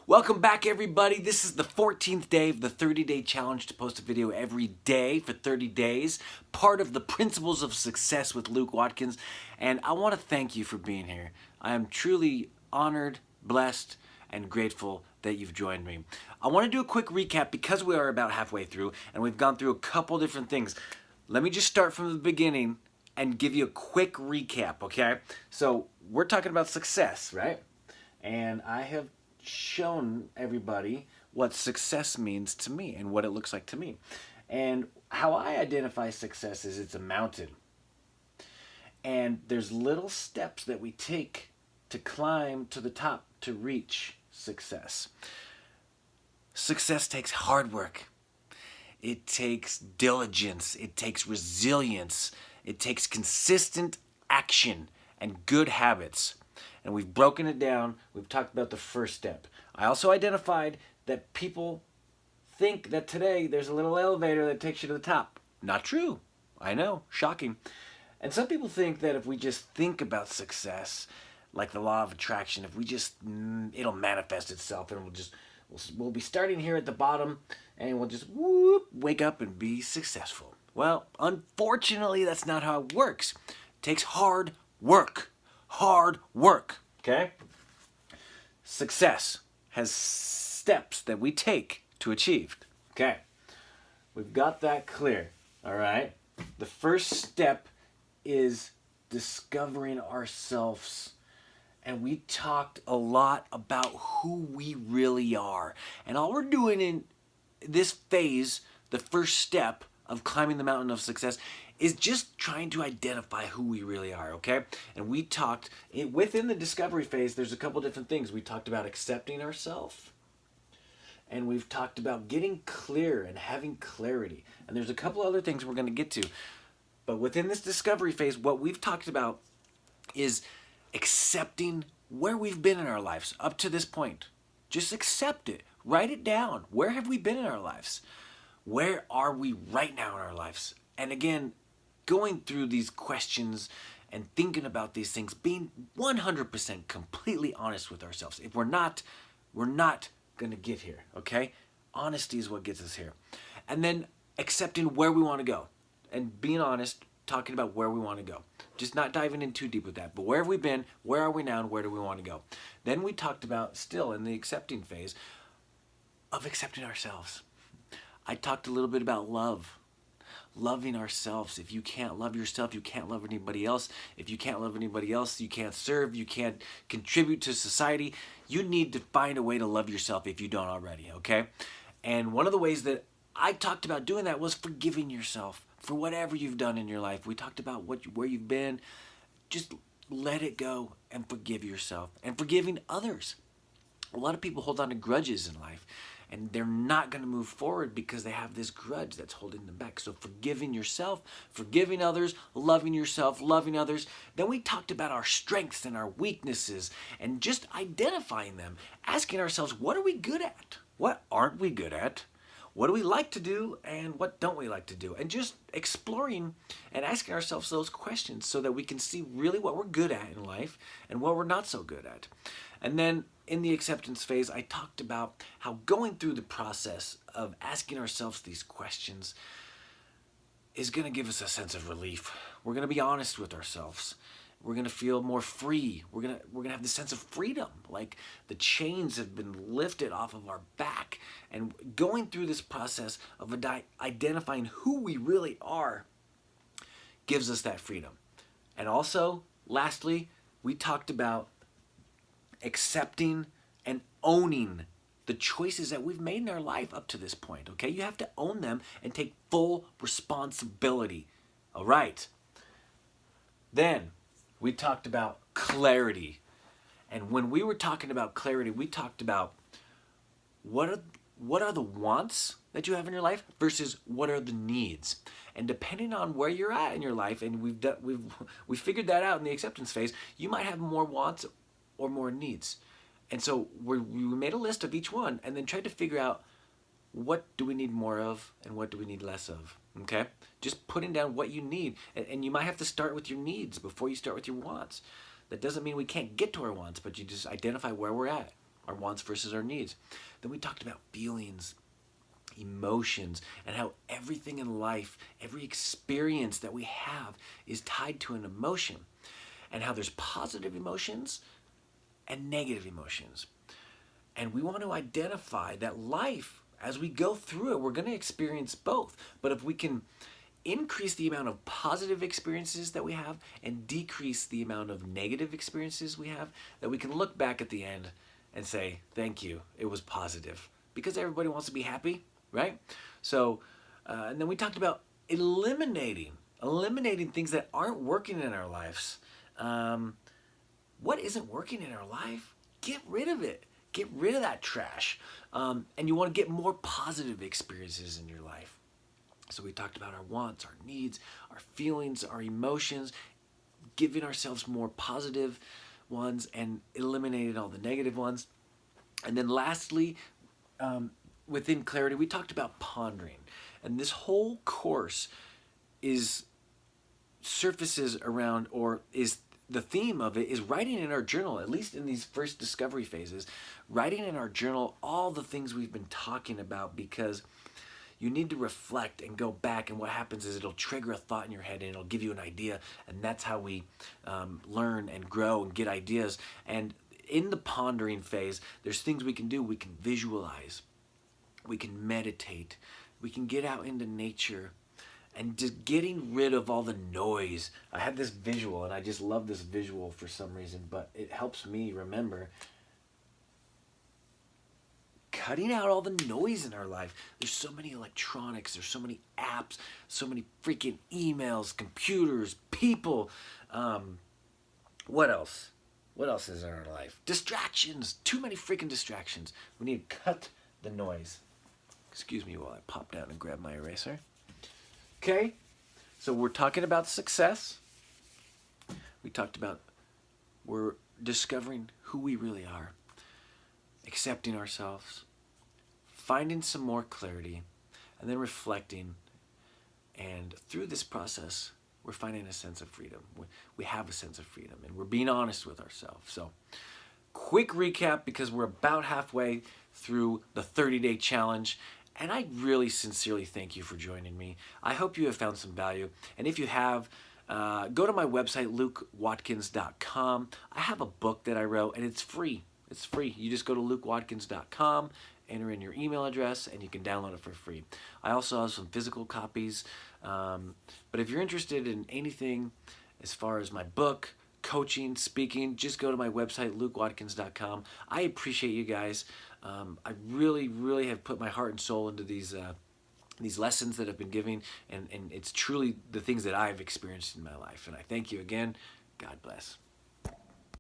Welcome back, everybody. This is the 14th day of the 30-day challenge to post a video every day for 30 days, part of the Principles of Success with Luke Watkins. And I want to thank you for being here. I am truly honored, blessed, and grateful that you've joined me. I want to do a quick recap because we are about halfway through and we've gone through a couple different things. Let me just start from the beginning and give you a quick recap, okay? So we're talking about success, right? And I have shown everybody what success means to me and what it looks like to me. And how I identify success is it's a mountain. And there's little steps that we take to climb to the top to reach success. Success takes hard work. It takes diligence. It takes resilience. It takes consistent action and good habits. And we've broken it down. We've talked about the first step. I also identified that people think that today there's a little elevator that takes you to the top. Not true. I know. Shocking. And some people think that if we just think about success, like the law of attraction, if we just, it'll manifest itself and we'll be starting here at the bottom and we'll just wake up and be successful. Well, unfortunately, that's not how it works. It takes hard work. Hard work, okay? Success has steps that we take to achieve, okay? We've got that clear, all right? The first step is discovering ourselves. And we talked a lot about who we really are. And all we're doing in this phase, the first step of climbing the mountain of success, is just trying to identify who we really are, okay? And we talked, within the discovery phase, there's a couple different things. We talked about accepting ourselves, and we've talked about getting clear and having clarity. And there's a couple other things we're going to get to. But within this discovery phase, what we've talked about is accepting where we've been in our lives up to this point. Just accept it. Write it down. Where have we been in our lives? Where are we right now in our lives? And again, going through these questions and thinking about these things, being 100% completely honest with ourselves. If we're not going to get here, okay? Honesty is what gets us here. And then accepting where we want to go and being honest, talking about where we want to go. Just not diving in too deep with that. But where have we been? Where are we now? And where do we want to go? Then we talked about, still in the accepting phase, of accepting ourselves. I talked a little bit about love. Loving ourselves. If you can't love yourself, you can't love anybody else. If you can't love anybody else, you can't serve, you can't contribute to society. You need to find a way to love yourself if you don't already, okay? And one of the ways that I talked about doing that was forgiving yourself for whatever you've done in your life. We talked about where you've been. Just let it go and forgive yourself. And forgiving others. A lot of people hold on to grudges in life. And they're not going to move forward because they have this grudge that's holding them back. So forgiving yourself, forgiving others, loving yourself, loving others. Then we talked about our strengths and our weaknesses and just identifying them. Asking ourselves, what are we good at? What aren't we good at? What do we like to do and what don't we like to do? And just exploring and asking ourselves those questions so that we can see really what we're good at in life and what we're not so good at. And then in the acceptance phase, I talked about how going through the process of asking ourselves these questions is going to give us a sense of relief. We're going to be honest with ourselves. We're going to feel more free. We're going to have this sense of freedom, like the chains have been lifted off of our back. And going through this process of identifying who we really are gives us that freedom. And also, lastly, we talked about accepting and owning the choices that we've made in our life up to this point, okay? You have to own them and take full responsibility, all right? Then we talked about clarity. And when we were talking about clarity, we talked about what are the wants that you have in your life versus what are the needs. And depending on where you're at in your life, and we figured that out in the acceptance phase, you might have more wants or more needs. And so we made a list of each one and then tried to figure out what do we need more of and what do we need less of, okay? Just putting down what you need. And you might have to start with your needs before you start with your wants. That doesn't mean we can't get to our wants, but you just identify where we're at. our wants versus our needs. Then we talked about feelings, emotions, and how everything in life, every experience that we have is tied to an emotion, and how there's positive emotions and negative emotions. And we want to identify that life, as we go through it, we're going to experience both. But if we can increase the amount of positive experiences that we have and decrease the amount of negative experiences we have, that we can look back at the end and say, thank you, it was positive. Because everybody wants to be happy, right? So, and then we talked about eliminating things that aren't working in our lives. What isn't working in our life? Get rid of it. Get rid of that trash. And you want to get more positive experiences in your life. So we talked about our wants, our needs, our feelings, our emotions, giving ourselves more positive ones and eliminating all the negative ones. And then lastly, within clarity, we talked about pondering. And this whole course surfaces around, or is the theme of it is writing in our journal, at least in these first discovery phases, writing in our journal all the things we've been talking about, because you need to reflect and go back, and what happens is it'll trigger a thought in your head and it'll give you an idea, and that's how we learn and grow and get ideas. And in the pondering phase, there's things we can do. We can visualize, we can meditate, we can get out into nature, and just getting rid of all the noise. I had this visual, and I just love this visual for some reason, but it helps me remember cutting out all the noise in our life. There's so many electronics, there's so many apps, so many freaking emails, computers, people. What else? What else is in our life? Distractions. Too many freaking distractions. We need to cut the noise. Excuse me while I pop down and grab my eraser. Okay, so we're talking about success. We talked about we're discovering who we really are, accepting ourselves, finding some more clarity, and then reflecting. And through this process, we're finding a sense of freedom. We have a sense of freedom, and we're being honest with ourselves. So, quick recap, because we're about halfway through the 30-day challenge. And I really sincerely thank you for joining me. I hope you have found some value. And if you have, go to my website, lukewatkins.com. I have a book that I wrote, and it's free. It's free. You just go to lukewatkins.com, enter in your email address, and you can download it for free. I also have some physical copies. But if you're interested in anything as far as my book, coaching, speaking, just go to my website, lukewatkins.com. I appreciate you guys. I really, really have put my heart and soul into these lessons that I've been giving, and it's truly the things that I've experienced in my life. And I thank you again. God bless.